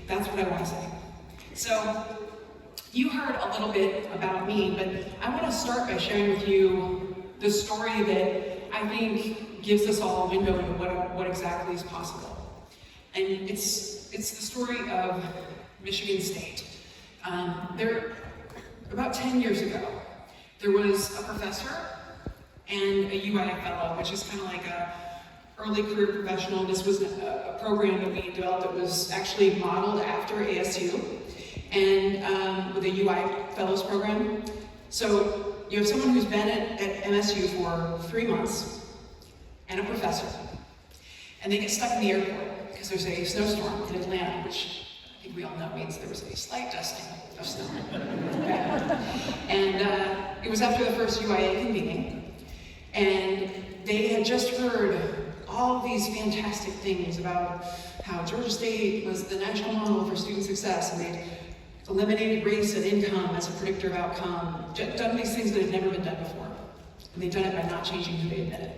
That's what I want to say. So, you heard a little bit about me, but I want to start by sharing with you the story that I think gives us all a window into what exactly is possible. And it's the story of Michigan State. About 10 years ago, there was a professor and a UI fellow, which is kind of like a early career professional. This was a program that we developed that was actually modeled after ASU, and with a UI fellows program. So you have someone who's been at MSU for 3 months, and a professor, and they get stuck in the airport because there's a snowstorm in Atlanta, which I think we all know means there was a slight dusting of snow. And it was after the first UIA convening, and they had just heard all these fantastic things about how Georgia State was the national model for student success, and they'd eliminated race and income as a predictor of outcome, done these things that had never been done before. And they'd done it by not changing who they admitted.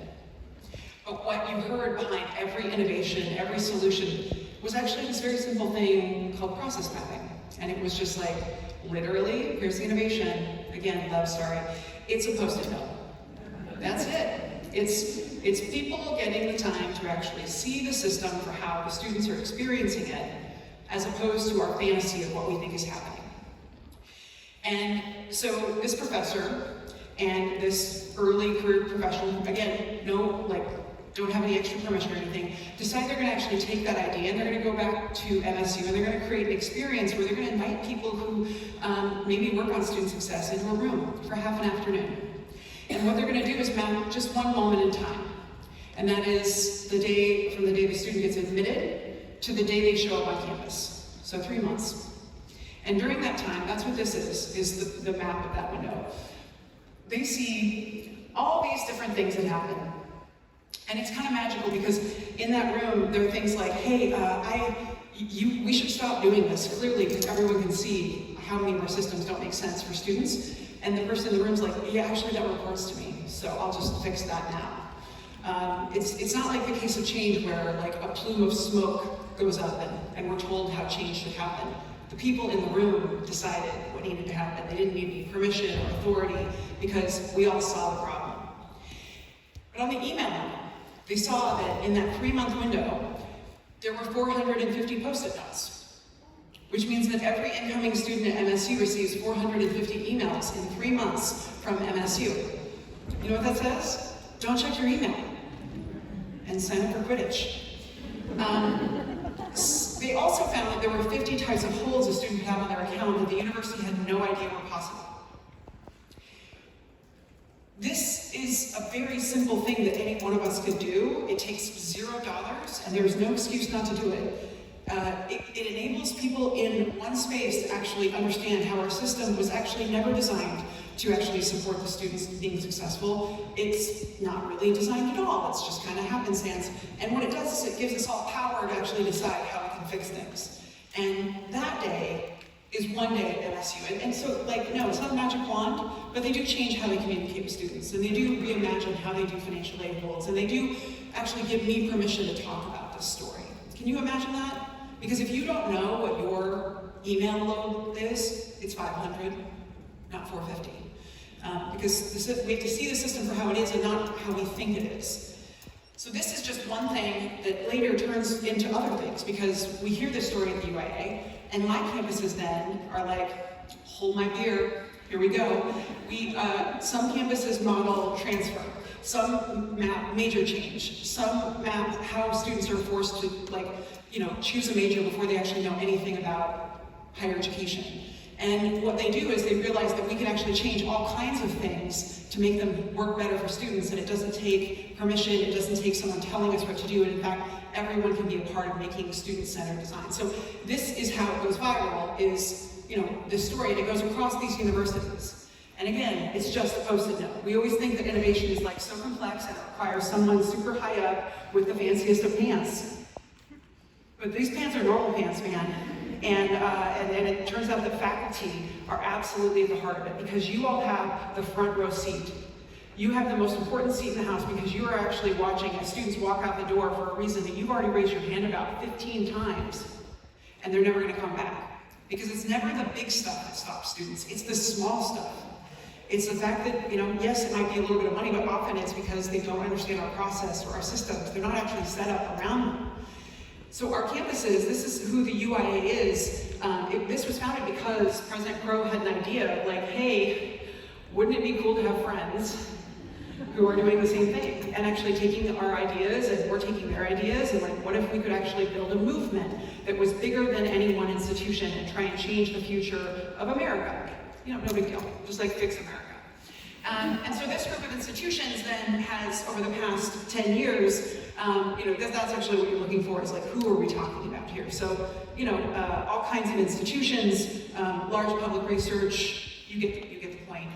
But what you heard behind every innovation, every solution, was actually this very simple thing called process mapping. And it was just like, literally, here's the innovation. Again, love story. It's a Post-it note. That's it. It's people getting the time to actually see the system for how the students are experiencing it, as opposed to our fantasy of what we think is happening. And so this professor and this early career professional, again, don't have any extra permission or anything, decide they're going to actually take that idea and they're going to go back to MSU and they're going to create an experience where they're going to invite people who maybe work on student success into a room for half an afternoon. And what they're going to do is map just one moment in time. And that is from the day the student gets admitted to the day they show up on campus. So 3 months. And during that time, that's what this is the map of that window. They see all these different things that happen. And it's kind of magical because in that room, there are things like, hey, we should stop doing this, clearly, because everyone can see how many of our systems don't make sense for students. And the person in the room's like, yeah, actually that reports to me, so I'll just fix that now. It's not like the case of change where like a plume of smoke goes up and we're told how change should happen. The people in the room decided what needed to happen. They didn't need any permission or authority because we all saw the problem. But on the email line, they saw that in that 3-month window, there were 450 Post-it notes, which means that every incoming student at MSU receives 450 emails in 3 months from MSU. You know what that says? Don't check your email and sign up for Quidditch. They also found that there were 50 types of holds a student could have on their account that the university had no idea were possible. This is a very simple thing that any one of us could do. It takes $0, and there's no excuse not to do it. It enables people in one space to actually understand how our system was actually never designed to actually support the students being successful. It's not really designed at all. It's just kind of happenstance. And what it does is it gives us all power to actually decide how we can fix things. And that day is one day at MSU. And so, no, it's not a magic wand, but they do change how they communicate with students, and they do reimagine how they do financial aid holds, and they do actually give me permission to talk about this story. Can you imagine that? Because if you don't know what your email load is, it's 500, not 450. Because we have to see the system for how it is and not how we think it is. So this is just one thing that later turns into other things, because we hear this story at the UIA, and my campuses then are like, hold my beer, here we go. Some campuses model transfer, some map major change, some map how students are forced to choose a major before they actually know anything about higher education. And what they do is they realize that we can actually change all kinds of things to make them work better for students, and it doesn't take permission, it doesn't take someone telling us what to do, and in fact, everyone can be a part of making student-centered design. So this is how it goes viral, is this story, and it goes across these universities. And again, it's just a Post-it note. We always think that innovation is like so complex and it requires someone super high up with the fanciest of pants. But these pants are normal pants, man. And it turns out that faculty are absolutely at the heart of it, because you all have the front row seat. You have the most important seat in the house because you are actually watching as students walk out the door for a reason that you've already raised your hand about 15 times. and they're never going to come back. Because it's never the big stuff that stops students, it's the small stuff. It's the fact that, yes, it might be a little bit of money, but often it's because they don't understand our process or our systems. They're not actually set up around them. So our campuses, this is who the UIA is. This was founded because President Crow had an idea of like, hey, wouldn't it be cool to have friends who are doing the same thing and actually taking our ideas and we're taking their ideas and like, what if we could actually build a movement that was bigger than any one institution and try and change the future of America? No big deal, just like fix America. And so this group of institutions then has, over the past 10 years, that's actually what you're looking for, is like, who are we talking about here? So, all kinds of institutions, large public research, you get the point.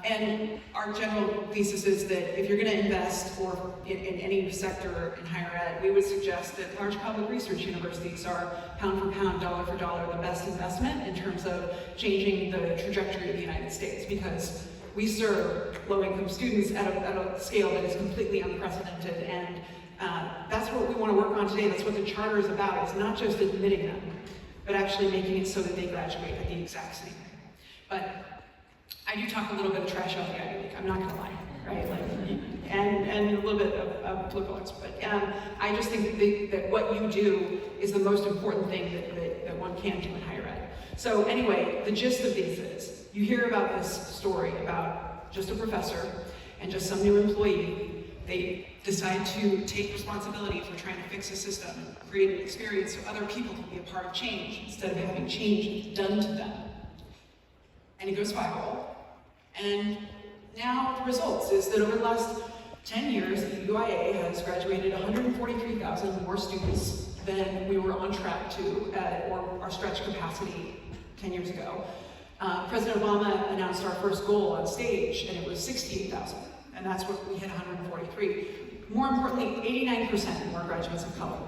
And our general thesis is that if you're going to invest in any sector in higher ed, we would suggest that large public research universities are pound for pound, dollar for dollar, the best investment in terms of changing the trajectory of the United States, because we serve low-income students at a scale that is completely unprecedented, and that's what we want to work on today. That's what the charter is about. It's not just admitting them, but actually making it so that they graduate at the exact same thing. But I do talk a little bit of trash about the Ivy League, I'm not going to lie, right? And a little bit of political arts, but I just think that what you do is the most important thing that one can do in higher ed. So anyway, the gist of these is, you hear about this story about just a professor and just some new employee. They decide to take responsibility for trying to fix a system, create an experience so other people can be a part of change instead of having change done to them. And it goes viral. And now the results is that over the last 10 years, the UIA has graduated 143,000 more students than we were on track to, or our stretch capacity 10 years ago. President Obama announced our first goal on stage, and it was 68,000, and that's what we hit 143. More importantly, 89% more graduates of color,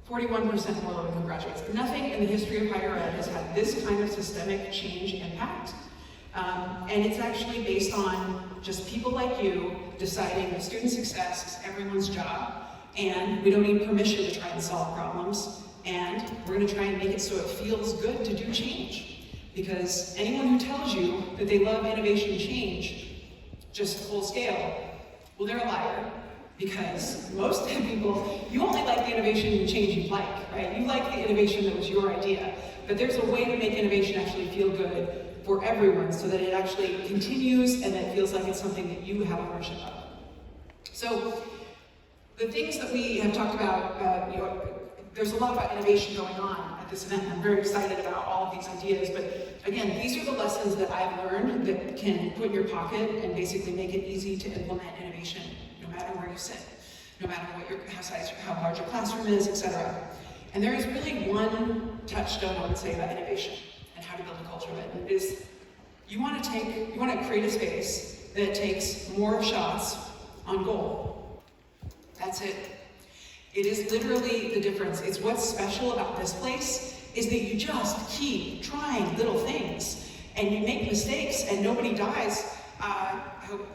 41% more low-income graduates. Nothing in the history of higher ed has had this kind of systemic change impact, and it's actually based on just people like you deciding that student success is everyone's job, and we don't need permission to try and solve problems, and we're going to try and make it so it feels good to do change. Because anyone who tells you that they love innovation and change, just full scale, well, they're a liar. Because most people, you only like the innovation and change you like, right? You like the innovation that was your idea. But there's a way to make innovation actually feel good for everyone so that it actually continues and that it feels like it's something that you have ownership of. So the things that we have talked about, there's a lot about innovation going on at this event. I'm very excited about all of these ideas, but again, these are the lessons that I've learned that can put in your pocket and basically make it easy to implement innovation, no matter where you sit, no matter how large your classroom is, etc. And there is really one touchstone, I would say, about innovation and how to build a culture of it. And it is, you want to create a space that takes more shots on goal. That's it. It is literally the difference. It's what's special about this place is that you just keep trying little things and you make mistakes and nobody dies, I hope.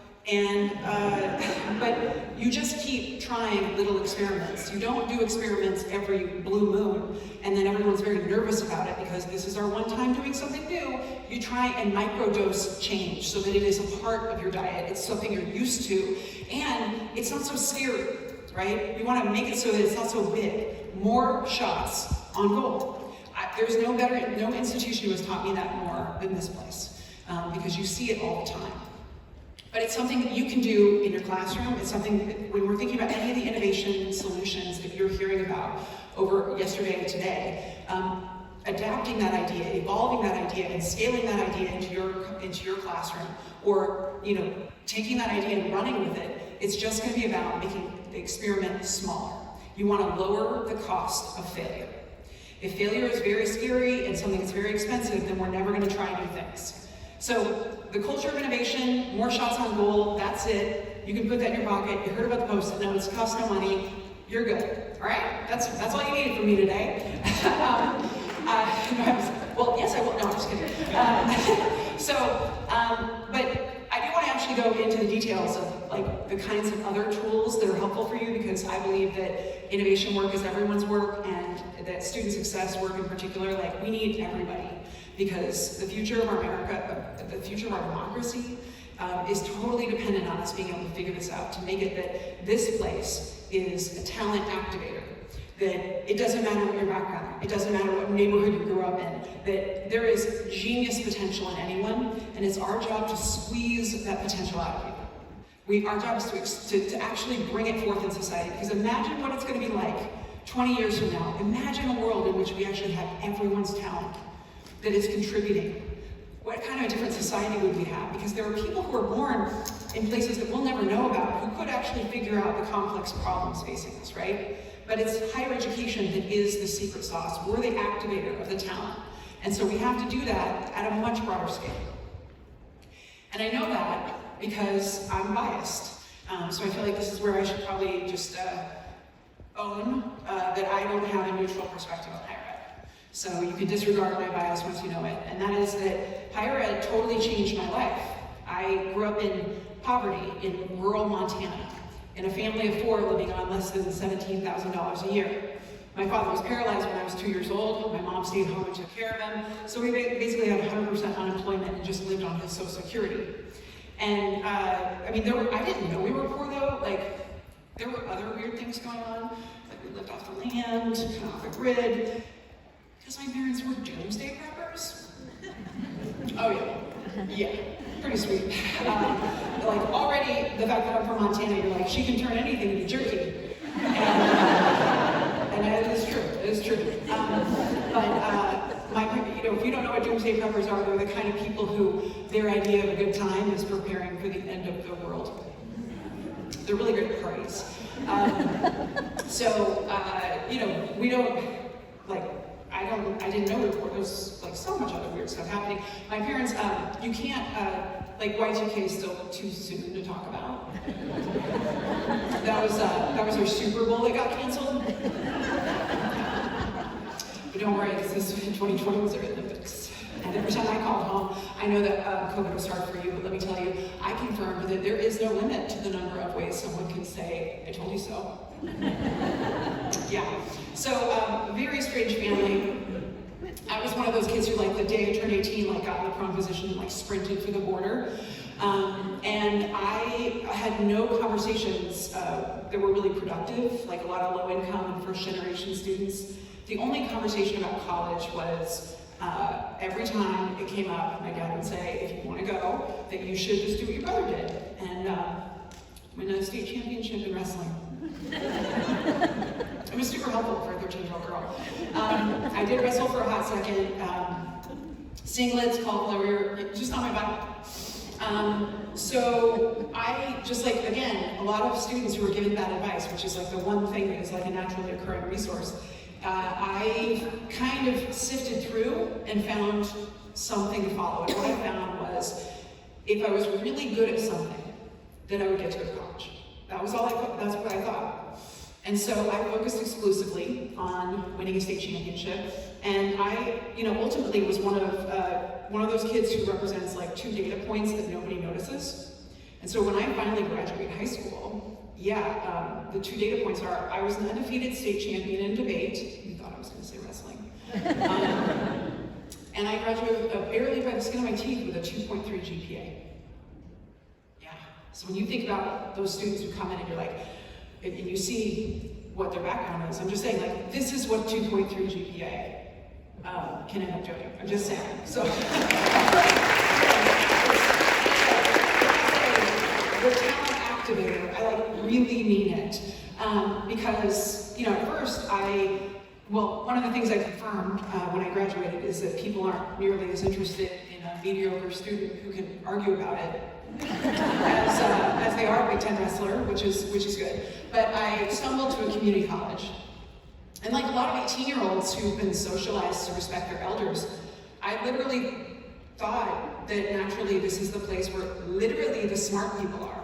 But you just keep trying little experiments. You don't do experiments every blue moon and then everyone's very nervous about it because this is our one time doing something new. You try and microdose change so that it is a part of your diet. It's something you're used to and it's not so scary. Right? You want to make it so that it's not so big. More shots on goal. There's no institution who has taught me that more than this place, because you see it all the time. But it's something that you can do in your classroom. It's something that when we're thinking about any of the innovation solutions that you're hearing about over yesterday and today, adapting that idea, evolving that idea, and scaling that idea into your classroom, or taking that idea and running with it. It's just going to be about making the experiment smaller. You want to lower the cost of failure. If failure is very scary and something that's very expensive, then we're never going to try new things. So the culture of innovation, more shots on goal, that's it. You can put that in your pocket. You heard about the Post-it notes, costs no money. You're good. All right? That's all you needed from me today. Well, yes, I will. No, I'm just kidding. But I do want to actually go into the details of the kinds of other tools that are helpful for you, because I believe that innovation work is everyone's work, and that student success work in particular, like we need everybody, because the future of our America, the future of our democracy is totally dependent on us being able to figure this out, to make it that this place is a talent activator. That it doesn't matter what your background, it doesn't matter what neighborhood you grew up in, that there is genius potential in anyone, and it's our job to squeeze that potential out of you. Our job is to actually bring it forth in society, because imagine what it's going to be like 20 years from now. Imagine a world in which we actually have everyone's talent that is contributing. What kind of a different society would we have? Because there are people who are born in places that we'll never know about who could actually figure out the complex problems facing us, right? But it's higher education that is the secret sauce. We're the activator of the talent. And so we have to do that at a much broader scale. And I know that because I'm biased. So I feel like this is where I should probably just own that I don't have a neutral perspective on higher ed. So you can disregard my bias once you know it. And that is that higher ed totally changed my life. I grew up in poverty in rural Montana, in a family of 4 living on less than $17,000 a year. My father was paralyzed when I was 2 years old. My mom stayed home and took care of him. So we basically had 100% unemployment and just lived on his Social Security. And I mean, I didn't know we were poor though. Like, there were other weird things going on. Like we lived off the land, kind of off the grid, because my parents were doomsday preppers. Oh yeah, pretty sweet. Like already, the fact that I'm from Montana, you're like, she can turn anything into jerky. And it is true, it is true. If you don't know what doomsday preppers are, they're the kind of people who their idea of a good time is preparing for the end of the world. They're really good at parties. We don't, like, I didn't know there was like so much other weird stuff happening. My parents, you can't, like Y2K is still too soon to talk about. That was our Super Bowl that got canceled. But don't worry, because this 2020 was our Olympics. And every time I called home, I know that COVID was hard for you, but let me tell you, I confirmed that there is no limit to the number of ways someone can say, I told you so. Yeah. So, very strange family. I was one of those kids who, like, the day I turned 18, like, got in the prone position and, like, sprinted for the border. And I had no conversations that were really productive, like a lot of low-income and first-generation students. The only conversation about college was every time it came up, my dad would say, if you want to go, that you should just do what your brother did, and win a state championship in wrestling. It was super helpful for a 13-year-old girl. I did wrestle for a hot second. Singlets, cauliflower, just not my body. So I just, like, again, a lot of students who were given bad advice, which is like the one thing that is like a naturally occurring resource, I kind of sifted through and found something to follow. And what I found was, if I was really good at something, then I would get to go to college. That's what I thought. And so I focused exclusively on winning a state championship. And I, ultimately was one of those kids who represents like 2 data points that nobody notices. And so when I finally graduated high school, the 2 data points are, I was an undefeated state champion in debate. You thought I was going to say wrestling. And I graduated barely by the skin of my teeth with a 2.3 GPA. Yeah. So when you think about those students who come in and you're like, and you see what their background is, I'm just saying, like, this is what 2.3 GPA can end up doing. I'm just saying. So, the talent activator, I really mean it. Because, at first one of the things I confirmed when I graduated is that people aren't nearly as interested in a mediocre student who can argue about it as they are a Big Ten wrestler, which is good. But I stumbled to a community college. And like a lot of 18-year-olds who've been socialized to respect their elders, I literally thought that naturally this is the place where literally the smart people are.